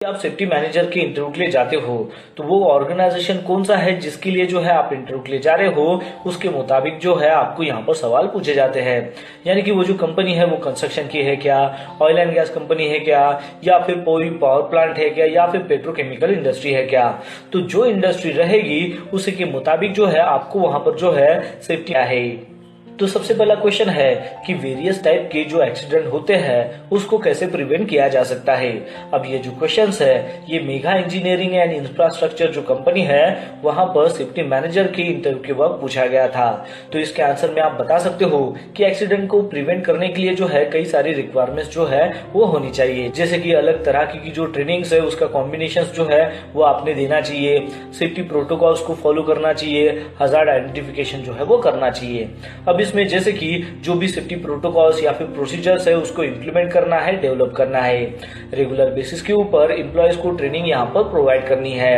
आप safety manager के interview के लिए जाते हो तो वो ऑर्गेनाइजेशन कौन सा है जिसके लिए जो है आप इंटरव्यू के लिए जा रहे हो, उसके मुताबिक जो है आपको यहाँ पर सवाल पूछे जाते हैं। यानी कि वो जो कंपनी है वो कंस्ट्रक्शन की है क्या, ऑयल एंड गैस कंपनी है क्या, या फिर कोई पावर प्लांट है क्या, या फिर पेट्रोकेमिकल इंडस्ट्री है क्या। तो जो इंडस्ट्री रहेगी उसी के मुताबिक जो है आपको वहां पर जो है सेफ्टी है। तो सबसे पहला क्वेश्चन है कि वेरियस टाइप के जो एक्सीडेंट होते हैं उसको कैसे प्रिवेंट किया जा सकता है। अब ये जो क्वेश्चंस है ये मेघा इंजीनियरिंग एंड इंफ्रास्ट्रक्चर जो कंपनी है वहां पर सेफ्टी मैनेजर के इंटरव्यू के वक्त पूछा गया था। तो इसके आंसर में आप बता सकते हो कि एक्सीडेंट को प्रिवेंट करने के लिए जो है कई सारी रिक्वायरमेंट्स जो है वो होनी चाहिए, जैसे कि अलग तरह की जो ट्रेनिंग्स है उसका कॉम्बिनेशन जो है वो आपने देना चाहिए, सेफ्टी प्रोटोकॉल्स को फॉलो करना चाहिए, हजार्ड आइडेंटिफिकेशन जो है वो करना चाहिए। अब इसमें जैसे कि जो भी सेफ्टी प्रोटोकॉल्स या फिर प्रोसीजर्स है उसको इंप्लीमेंट करना है, डेवलप करना है। रेगुलर बेसिस के ऊपर एम्प्लॉयज को ट्रेनिंग यहाँ पर प्रोवाइड करनी है।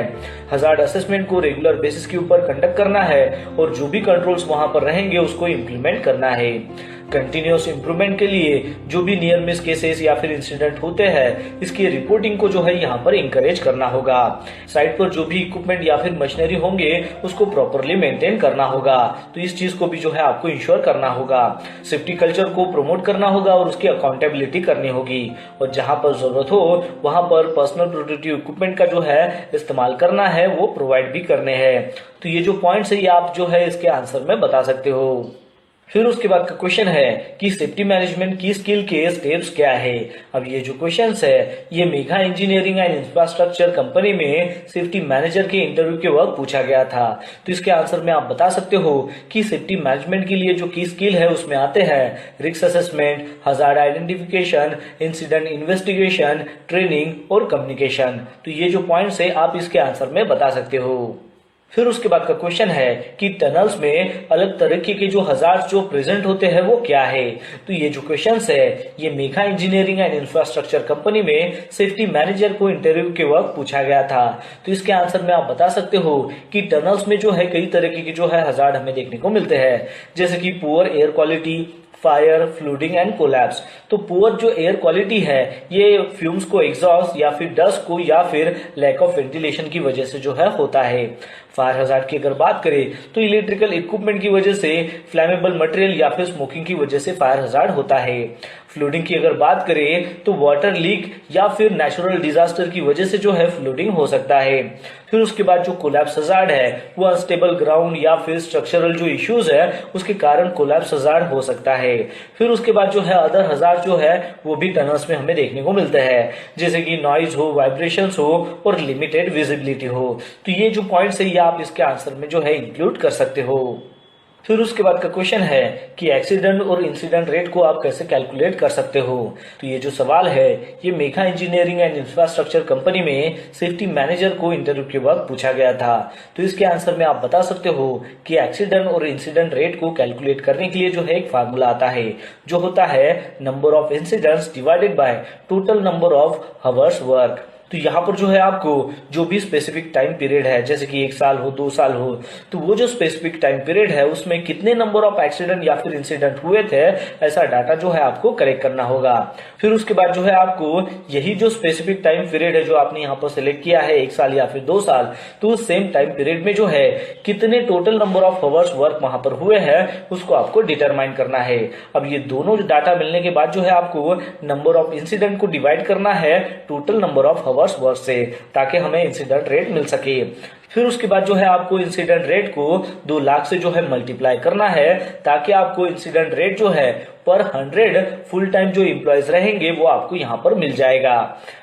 हजार्ड असेसमेंट को रेगुलर बेसिस के ऊपर कंडक्ट करना है और जो भी कंट्रोल्स वहां पर रहेंगे उसको इंप्लीमेंट करना है। कंटिन्यूअस इंप्रूवमेंट के लिए जो भी नियर मिस केसेस या फिर इंसिडेंट होते हैं इसकी रिपोर्टिंग को जो है यहाँ पर इंकरेज करना होगा। साइट पर जो भी इक्विपमेंट या फिर मशीनरी होंगे उसको प्रॉपरली मेंटेन करना होगा। तो इस चीज को भी जो है आपको इंश्योर करना होगा। सेफ्टी कल्चर को प्रमोट करना होगा और उसकी अकाउंटेबिलिटी करनी होगी। और जहां पर जरूरत हो वहां पर पर्सनल प्रोटेक्टिव इक्विपमेंट का जो है इस्तेमाल करना है वो प्रोवाइड भी करने हैं। तो ये जो पॉइंट्स है ये आप जो है इसके आंसर में बता सकते हो। फिर उसके बाद का क्वेश्चन है कि सेफ्टी मैनेजमेंट की स्किल के स्टेप्स क्या है। अब ये जो क्वेश्चंस है ये Megha engineering and infrastructure company में सेफ्टी मैनेजर के इंटरव्यू के वक्त पूछा गया था। तो इसके आंसर में आप बता सकते हो कि सेफ्टी मैनेजमेंट के लिए जो की स्किल है उसमें आते हैं risk assessment, hazard identification, incident investigation, training और कम्युनिकेशन। तो ये जो पॉइंट्स है आप इसके आंसर में बता सकते हो। फिर उसके बाद का क्वेश्चन है कि टनल्स में अलग तरीके के जो हजार्ड्स जो प्रेजेंट होते हैं वो क्या है। तो ये जो क्वेश्चंस है ये Megha engineering and infrastructure company में सेफ्टी मैनेजर को इंटरव्यू के वक्त पूछा गया था। तो इसके आंसर में आप बता सकते हो कि टनल्स में जो है कई तरीके के जो है हजार्ड हमें देखने को मिलते हैं, जैसे कि poor air quality, fire, flooding and collapse. तो पुअर जो एयर क्वालिटी है ये फ्यूम्स को एग्जॉस्ट या फिर डस्ट को या फिर लैक ऑफ वेंटिलेशन की वजह से जो है होता है। फायर हजार्ड की अगर बात करें तो इलेक्ट्रिकल इक्विपमेंट की वजह से, फ्लैमेबल मटेरियल या फिर स्मोकिंग की वजह से फायर हजार्ड होता है। फ्लूडिंग की अगर बात करें तो वाटर लीक या फिर नेचुरल डिजास्टर की वजह से जो है फ्लूडिंग हो सकता है। फिर उसके बाद जो कोलैप्स हजार्ड है वो अनस्टेबल ग्राउंड या फिर स्ट्रक्चरल जो इश्यूज है उसके कारण कोलैप्स हजार्ड हो सकता है। फिर उसके बाद जो है अदर हजार्ड जो है वो भी टनल्स में हमें देखने को मिलते हैं, जैसे कि नॉइज हो, वाइब्रेशंस हो और लिमिटेड विजिबिलिटी हो। तो ये जो पॉइंट्स है ये आप इसके आंसर में जो है इंक्लूड कर सकते हो। फिर उसके बाद का क्वेश्चन है कि एक्सीडेंट और इंसिडेंट रेट को आप कैसे कैलकुलेट कर सकते हो। तो ये जो सवाल है ये Megha engineering and infrastructure company में सेफ्टी मैनेजर को इंटरव्यू के वक्त पूछा गया था। तो इसके आंसर में आप बता सकते हो कि एक्सीडेंट और इंसिडेंट रेट को कैलकुलेट करने के लिए जो है एक फार्मूला आता है जो होता है number of incidents divided by total number of hours work. तो यहाँ पर जो है आपको जो भी स्पेसिफिक टाइम पीरियड है, जैसे कि 1 साल हो, 2 साल हो, तो वो जो स्पेसिफिक टाइम पीरियड है उसमें कितने नंबर ऑफ एक्सीडेंट या फिर इंसिडेंट हुए थे ऐसा डाटा जो है आपको कलेक्ट करना होगा। फिर उसके बाद जो है आपको यही जो स्पेसिफिक टाइम पीरियड है जो आपने यहाँ पर सिलेक्ट किया है 1 साल या फिर 2 साल, तो उस सेम टाइम पीरियड में जो है कितने total number of hours work वहां पर हुए हैं उसको आपको डिटरमाइन करना है। अब ये दोनों डाटा मिलने के बाद जो है आपको नंबर ऑफ इंसिडेंट को डिवाइड करना है टोटल नंबर ऑफ वर्क से, ताकि हमें इंसिडेंट रेट मिल सके। फिर उसके बाद जो है आपको इंसिडेंट रेट को 2 लाख से जो है मल्टीप्लाई करना है, ताकि आपको इंसिडेंट रेट जो है पर 100 फुल टाइम जो एम्प्लॉयज रहेंगे वो आपको यहाँ पर मिल जाएगा।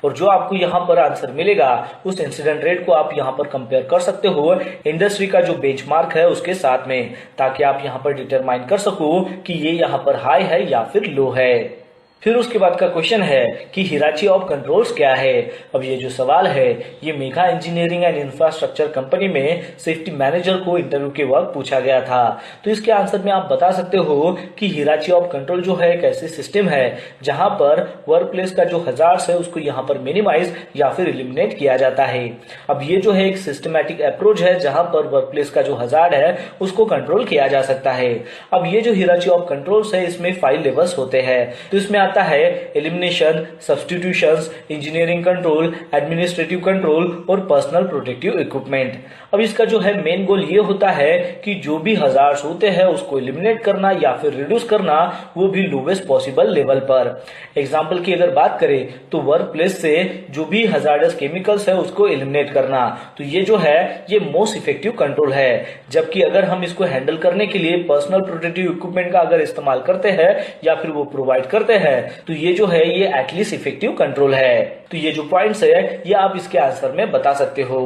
और जो आपको यहाँ पर आंसर मिलेगा उस इंसिडेंट रेट को आप यहाँ पर कंपेयर कर सकते हो इंडस्ट्री का जो बेंचमार्क है उसके साथ में, ताकि आप यहाँ पर डिटरमाइन कर सको कि ये यहाँ पर हाई है या फिर लो है। फिर उसके बाद का क्वेश्चन है कि हिराची ऑफ कंट्रोल्स क्या है। अब ये जो सवाल है ये Megha engineering and infrastructure company में सेफ्टी मैनेजर को इंटरव्यू के वक्त पूछा गया था। तो इसके आंसर में आप बता सकते हो कि हिराची ऑफ कंट्रोल जो है एक ऐसी सिस्टम है जहां पर वर्क प्लेस का जो हजार्ड्स है उसको यहाँ पर मिनिमाइज या फिर एलिमिनेट किया जाता है। अब ये जो है एक सिस्टमैटिक अप्रोच है जहां पर वर्क प्लेस का जो हजार्ड है उसको कंट्रोल किया जा सकता है। अब ये जो हिराची ऑफ कंट्रोल्स है इसमें 5 लेवल्स होते हैं। तो इसमें आता है elimination, substitutions, engineering control, administrative control और पर्सनल प्रोटेक्टिव इक्विपमेंट। अब इसका जो है मेन गोल ये होता है कि जो भी हजार्ड्स होते हैं उसको एलिमिनेट करना या फिर रिड्यूस करना, वो भी लोवेस्ट पॉसिबल लेवल पर। एग्जाम्पल की अगर बात करें तो वर्क प्लेस से जो भी हजार्डस केमिकल्स है उसको एलिमिनेट करना, तो ये जो है ये मोस्ट इफेक्टिव कंट्रोल है। जबकि अगर हम इसको हैंडल करने के लिए पर्सनल प्रोटेक्टिव इक्विपमेंट का अगर इस्तेमाल करते हैं या फिर वो प्रोवाइड करते हैं तो ये जो है ये एटलीस्ट इफेक्टिव कंट्रोल है। तो ये जो पॉइंट्स है ये आप इसके आंसर में बता सकते हो।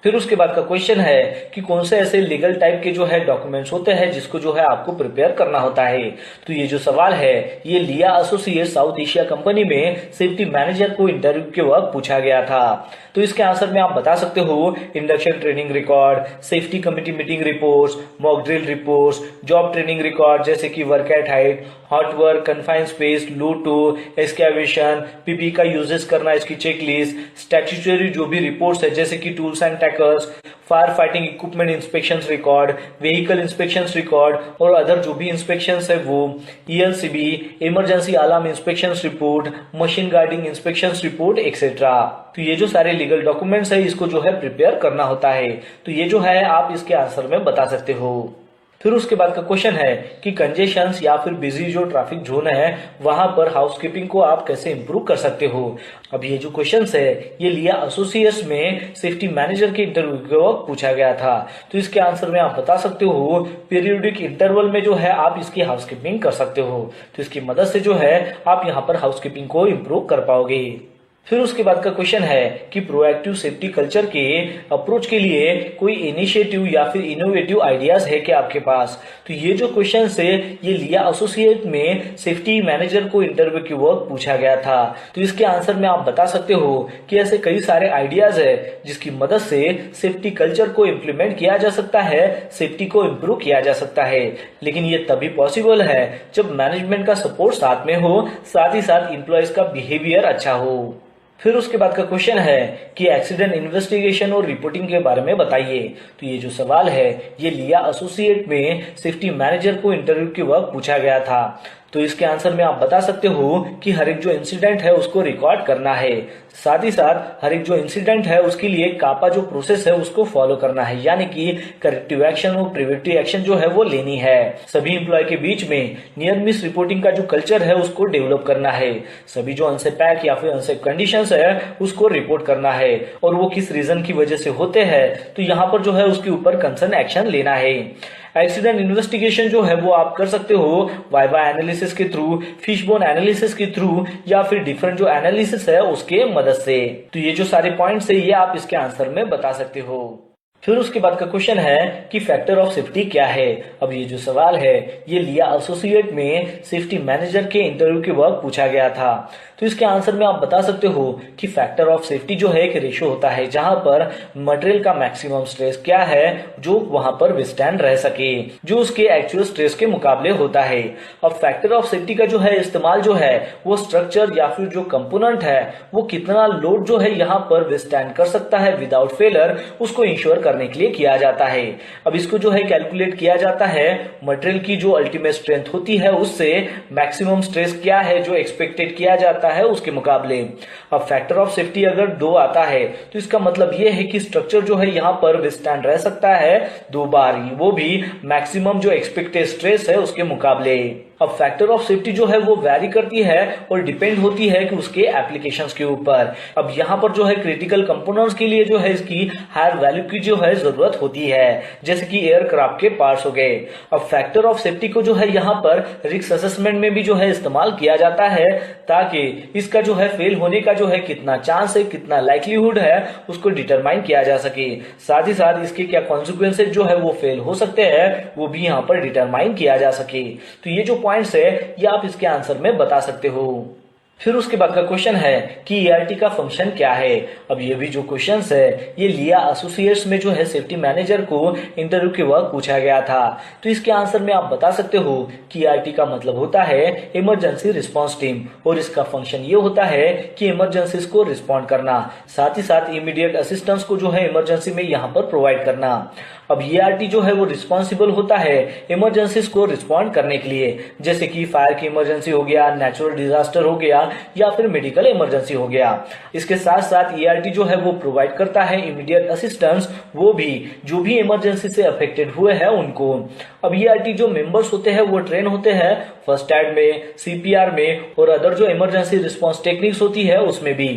फिर उसके बाद का क्वेश्चन है कि कौन से ऐसे लीगल टाइप के जो है डॉक्यूमेंट्स होते हैं जिसको जो है आपको प्रिपेयर करना होता है। तो ये जो सवाल है ये लिया एसोसिएट साउथ एशिया कंपनी में सेफ्टी मैनेजर को इंटरव्यू के वक्त पूछा गया था। तो इसके आंसर में आप बता सकते हो induction training record, safety committee meeting reports, mock drill reports, job training record जैसे कि work at height, hot work, confined space, LOTO, excavation, PP का यूजेस करना, इसकी चेकलिस्ट, स्टैट्यूटरी जो भी रिपोर्ट्स है जैसे कि tools and tackles, fire fighting equipment inspection record, vehicle inspection record और अदर जो भी इंस्पेक्शन है वो, ELCB, emergency alarm inspection report, machine guarding inspection report etcetera. तो ये जो सारे लीगल डॉक्यूमेंट्स है इसको जो है प्रिपेयर करना होता है। तो ये जो है आप इसके आंसर में बता सकते हो। फिर उसके बाद का क्वेश्चन है कि कंजेशंस या फिर बिजी जो ट्रैफिक जोन है वहां पर हाउसकीपिंग को आप कैसे इंप्रूव कर सकते हो। अब ये जो क्वेश्चंस है ये लिया एसोसिएट्स में सेफ्टी मैनेजर के इंटरव्यू के वक्त पूछा गया था। तो इसके आंसर में आप बता सकते हो पीरियोडिक इंटरवल में जो है आप इसकी हाउसकीपिंग कर सकते हो। तो इसकी मदद से जो है आप यहाँ पर हाउसकीपिंग को इंप्रूव कर पाओगे। फिर उसके बाद का क्वेश्चन है कि प्रोएक्टिव सेफ्टी कल्चर के अप्रोच के लिए कोई इनिशिएटिव या फिर इनोवेटिव आइडियाज है क्या आपके पास। तो ये जो क्वेश्चन है ये लिया एसोसिएट में सेफ्टी मैनेजर को इंटरव्यू के वक्त पूछा गया था। तो इसके आंसर में आप बता सकते हो कि ऐसे कई सारे आइडियाज है जिसकी मदद से सेफ्टी कल्चर को इम्प्लीमेंट किया जा सकता है, सेफ्टी को इम्प्रूव किया जा सकता है। लेकिन ये तभी पॉसिबल है जब मैनेजमेंट का सपोर्ट साथ में हो, साथ ही साथ इंप्लॉयज का बिहेवियर अच्छा हो। फिर उसके बाद का क्वेश्चन है कि एक्सीडेंट इन्वेस्टिगेशन और रिपोर्टिंग के बारे में बताइए। तो ये जो सवाल है ये लिया एसोसिएट में सेफ्टी मैनेजर को इंटरव्यू के वक्त पूछा गया था। तो इसके आंसर में आप बता सकते हो कि हर एक जो इंसिडेंट है उसको रिकॉर्ड करना है, साथ ही साथ हर एक जो इंसिडेंट है उसके लिए कापा जो प्रोसेस है उसको फॉलो करना है, यानी कि करेक्टिव एक्शन और प्रिवेंटिव एक्शन जो है वो लेनी है। सभी एम्प्लॉय के बीच में नियर मिस रिपोर्टिंग का जो कल्चर है उसको डेवलप करना है। सभी जो अनसेफ पैक या फिर अनसेफ कंडीशंस है उसको रिपोर्ट करना है और वो किस रीजन की वजह से होते हैं तो यहाँ पर जो है उसके ऊपर कंसर्न एक्शन लेना है। एक्सीडेंट इन्वेस्टिगेशन जो है वो आप कर सकते हो वाइवा एनालिसिस के थ्रू, फिशबोन एनालिसिस के थ्रू या फिर डिफरेंट जो एनालिसिस है उसके मदद से। तो ये जो सारे पॉइंट्स है ये आप इसके आंसर में बता सकते हो। फिर उसके बाद का क्वेश्चन है कि फैक्टर ऑफ सेफ्टी क्या है। अब ये जो सवाल है ये लिया एसोसिएट में सेफ्टी मैनेजर के इंटरव्यू के वक्त पूछा गया था। तो इसके आंसर में आप बता सकते हो कि फैक्टर ऑफ सेफ्टी जो है एक रेशियो होता है जहां पर मटेरियल का मैक्सिमम स्ट्रेस क्या है जो वहां पर विस्टैंड रह सके, जो उसके एक्चुअल स्ट्रेस के मुकाबले होता है। अब फैक्टर ऑफ सेफ्टी का जो है इस्तेमाल जो है वो स्ट्रक्चर या फिर जो कंपोनेंट है वो कितना लोड जो है यहाँ पर विस्टैंड कर सकता है विदाउट फेलर, उसको इंश्योर करने के लिए किया जाता है। अब इसको जो है कैलकुलेट किया जाता है मटेरियल की जो अल्टीमेट स्ट्रेंथ होती है उससे मैक्सिमम स्ट्रेस क्या है जो एक्सपेक्टेड किया जाता है उसके मुकाबले। अब फैक्टर ऑफ सेफ्टी अगर 2 आता है तो इसका मतलब यह है कि स्ट्रक्चर जो है यहाँ पर विस्टैंड रह सकता है 2 बार, वो भी मैक्सिमम जो एक्सपेक्टेड स्ट्रेस है उसके मुकाबले। अब फैक्टर ऑफ सेफ्टी जो है वो वैरी करती है और डिपेंड होती है कि उसके एप्लीकेशंस के ऊपर। अब यहाँ पर जो है क्रिटिकल कंपोनेंट्स के लिए जो है इसकी हायर वैल्यू की जो है जरूरत होती है, जैसे कि एयरक्राफ्ट के पार्ट्स हो गए। अब फैक्टर ऑफ सेफ्टी को जो है यहाँ पर रिस्क असेसमेंट में भी जो है इस्तेमाल किया जाता है ताकि इसका जो है फेल होने का जो है कितना चांस है, कितना लाइक्लीहुड है उसको डिटरमाइन किया जा सके। साथ ही साथ इसके क्या कॉन्सिक्वेंसेज जो है वो फेल हो सकते हैं वो भी यहाँ पर डिटरमाइन किया जा सके। तो ये जो पॉइंट्स है ये आप इसके आंसर में बता सकते हो। फिर उसके बाद का क्वेश्चन है कि ईआरटी का फंक्शन क्या है। अब ये भी जो क्वेश्चंस है ये लिया एसोसिएट्स में जो है सेफ्टी मैनेजर को इंटरव्यू के वक्त पूछा गया था। तो इसके आंसर में आप बता सकते हो कि ईआरटी का मतलब होता है इमरजेंसी रिस्पांस टीम और इसका फंक्शन ये होता है कि इमरजेंसीज को रिस्पॉन्ड करना, साथ ही साथ इमीडिएट असिस्टेंस को जो है इमरजेंसी में यहाँ पर प्रोवाइड करना। अब ERT जो है वो रिस्पॉन्सिबल होता है इमरजेंसीज को रिस्पॉन्ड करने के लिए, जैसे कि फायर की इमरजेंसी हो गया, नेचुरल डिजास्टर हो गया या फिर मेडिकल इमरजेंसी हो गया। इसके साथ साथ ERT जो है वो प्रोवाइड करता है इमीडिएट असिस्टेंस, वो भी जो भी इमरजेंसी से अफेक्टेड हुए हैं उनको। अब ERT जो मेंबर्स होते हैं वो ट्रेन होते हैं फर्स्ट एड में, CPR में और अदर जो इमरजेंसी रिस्पॉन्स टेक्निक्स होती है उसमें भी।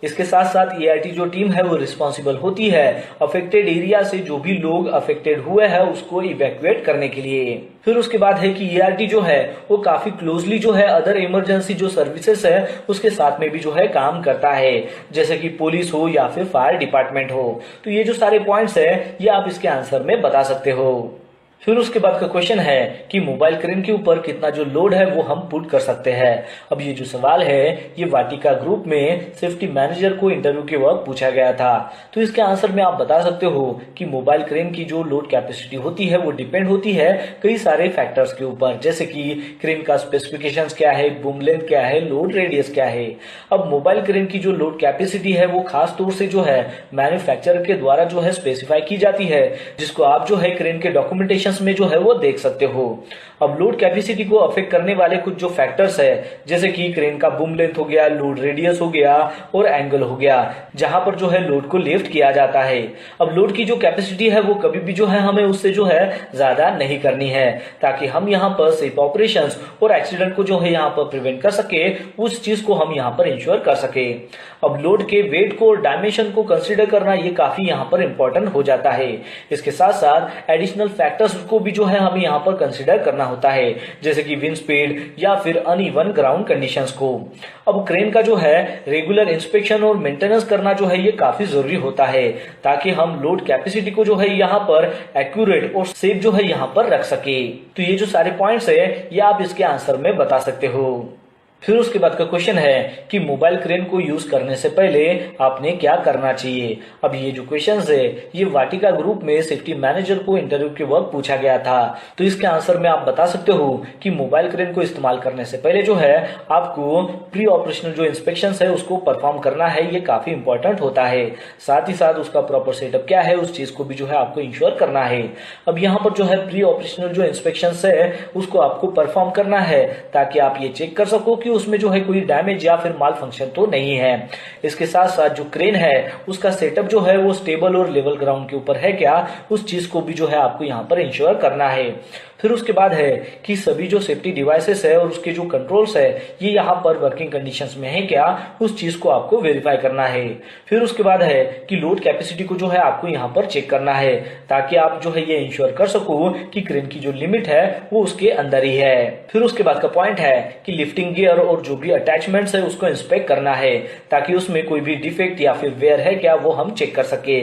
इसके साथ साथ ERT जो टीम है वो रिस्पॉन्सिबल होती है अफेक्टेड एरिया से जो भी लोग अफेक्टेड हुए हैं उसको इवैक्यूएट करने के लिए। फिर उसके बाद है कि ERT जो है वो काफी क्लोजली जो है अदर इमरजेंसी जो सर्विसेज है उसके साथ में भी जो है काम करता है, जैसे कि पुलिस हो या फिर फायर डिपार्टमेंट हो। तो ये जो सारे पॉइंट्स है ये आप इसके आंसर में बता सकते हो। फिर उसके बाद का क्वेश्चन है कि मोबाइल क्रेन के ऊपर कितना जो लोड है वो हम पुट कर सकते हैं। अब ये जो सवाल है ये वाटिका ग्रुप में सेफ्टी मैनेजर को इंटरव्यू के वक्त पूछा गया था। तो इसके आंसर में आप बता सकते हो कि मोबाइल क्रेन की जो लोड कैपेसिटी होती है वो डिपेंड होती है कई सारे फैक्टर्स के ऊपर, जैसे कि क्रेन का स्पेसिफिकेशंस क्या है, बूम लेंथ क्या है, लोड रेडियस क्या है। अब मोबाइल क्रेन की जो लोड कैपेसिटी है वो खास तौर से जो है मैन्युफैक्चरर के द्वारा जो है स्पेसिफाई की जाती है, जिसको आप जो है क्रेन के डॉक्यूमेंटेशन में जो है वो देख सकते हो। अब लोड कैपेसिटी को अफेक्ट करने वाले कुछ जो फैक्टर्स है, जैसे कि क्रेन का बूम लेंथ हो गया, लोड रेडियस हो गया और एंगल हो गया, जहां पर जो है लोड को लिफ्ट किया जाता है। अब लोड की जो कैपेसिटी है वो कभी भी जो है हमें उससे जो है ज्यादा नहीं करनी है, ताकि हम यहाँ पर सेफ ऑपरेशंस और एक्सीडेंट को जो है यहाँ पर प्रिवेंट कर सके, उस चीज को हम यहाँ पर इंश्योर कर सके। अब लोड के वेट को और डायमेंशन को कंसिडर करना ये काफी यहाँ पर इंपॉर्टेंट हो जाता है। इसके साथ साथ एडिशनल फैक्टर्स को भी जो है हमें यहाँ पर कंसिडर करना होता है, जैसे कि विंड स्पीड या फिर अनइवन ग्राउंड कंडीशंस को। अब क्रेन का जो है रेगुलर इंस्पेक्शन और मेंटेनेंस करना जो है ये काफी जरूरी होता है, ताकि हम लोड कैपेसिटी को जो है यहाँ पर एक्यूरेट और सेफ जो है यहाँ पर रख सके। तो ये जो सारे पॉइंट्स है ये आप इसके आंसर में बता सकते हो। फिर उसके बाद का क्वेश्चन है कि मोबाइल क्रेन को यूज करने से पहले आपने क्या करना चाहिए। अब ये जो क्वेश्चन है ये वाटिका ग्रुप में सेफ्टी मैनेजर को इंटरव्यू के वक्त पूछा गया था। तो इसके आंसर में आप बता सकते हो कि मोबाइल क्रेन को इस्तेमाल करने से पहले जो है आपको प्री ऑपरेशनल जो इंस्पेक्शन है उसको परफॉर्म करना है, ये काफी इंपॉर्टेंट होता है। साथ ही साथ उसका प्रॉपर सेटअप क्या है उस चीज को भी जो है आपको इंश्योर करना है। अब यहाँ पर जो है प्री ऑपरेशनल जो इंस्पेक्शन है उसको आपको परफॉर्म करना है, ताकि आप ये चेक कर सको कि उसमें जो है कोई डैमेज या फिर माल फंक्शन तो नहीं है। इसके साथ साथ जो क्रेन है उसका सेटअप जो है वो स्टेबल और लेवल ग्राउंड के ऊपर है क्या, उस चीज को भी जो है आपको यहाँ पर इंश्योर करना है। फिर उसके बाद है कि सभी जो सेफ्टी डिवाइसेस है और उसके जो कंट्रोल्स है ये यहाँ पर वर्किंग कंडीशंस में है क्या, उस चीज को आपको वेरीफाई करना है। फिर उसके बाद है कि लोड कैपेसिटी को जो है आपको यहाँ पर चेक करना है, ताकि आप जो है ये इंश्योर कर सको कि क्रेन की जो लिमिट है वो उसके अंदर ही है। फिर उसके बाद का पॉइंट है कि लिफ्टिंग गियर और जो भी अटैचमेंट्स है उसको इंस्पेक्ट करना है, ताकि उसमें कोई भी डिफेक्ट या फिर वेयर है क्या वो हम चेक कर सके।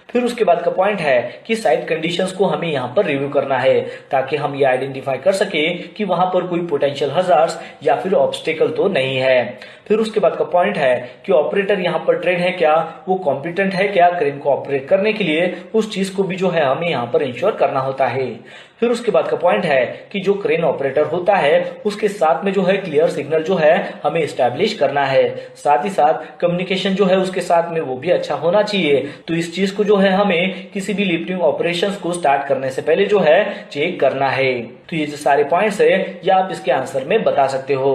फिर उसके बाद का पॉइंट है कि साइट कंडीशंस को हमें यहाँ पर रिव्यू करना है, ताकि हम ये आइडेंटिफाई कर सके कि वहां पर कोई पोटेंशियल हजार्ड्स या फिर ऑब्स्टेकल तो नहीं है। फिर उसके बाद का पॉइंट है कि ऑपरेटर यहाँ पर ट्रेन है क्या, वो कॉम्पिटेंट है क्या क्रेन को ऑपरेट करने के लिए, उस चीज को भी जो है हमें यहाँ पर इंश्योर करना होता है। फिर उसके बाद का पॉइंट है कि जो क्रेन ऑपरेटर होता है उसके साथ में जो है क्लियर सिग्नल जो है हमें एस्टैब्लिश करना है। साथ ही साथ कम्युनिकेशन जो है उसके साथ में वो भी अच्छा होना चाहिए। तो इस चीज को जो है हमें किसी भी लिफ्टिंग ऑपरेशंस को स्टार्ट करने से पहले जो है चेक करना है। तो ये जो सारे पॉइंट्स है ये आप इसके आंसर में बता सकते हो।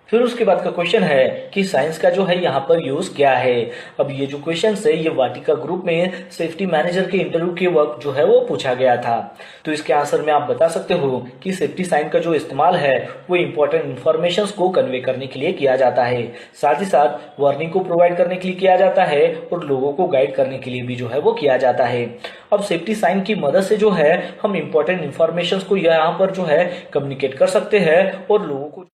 फिर उसके बाद का क्वेश्चन है कि साइंस का जो है यहाँ पर यूज क्या है। अब ये जो क्वेश्चन है ये वाटिका ग्रुप में सेफ्टी मैनेजर के इंटरव्यू के वक्त जो है वो पूछा गया था। तो इसके आंसर में आप बता सकते हो कि सेफ्टी साइन का जो इस्तेमाल है वो इंपॉर्टेंट इन्फॉर्मेशन को कन्वे करने के लिए किया जाता है, साथ ही साथ वार्निंग को प्रोवाइड करने के लिए किया जाता है और लोगों को गाइड करने के लिए भी जो है वो किया जाता है। अब सेफ्टी साइन की मदद से जो है हम इंपॉर्टेंट इन्फॉर्मेशन को यहाँ पर जो है कम्युनिकेट कर सकते हैं और लोगों को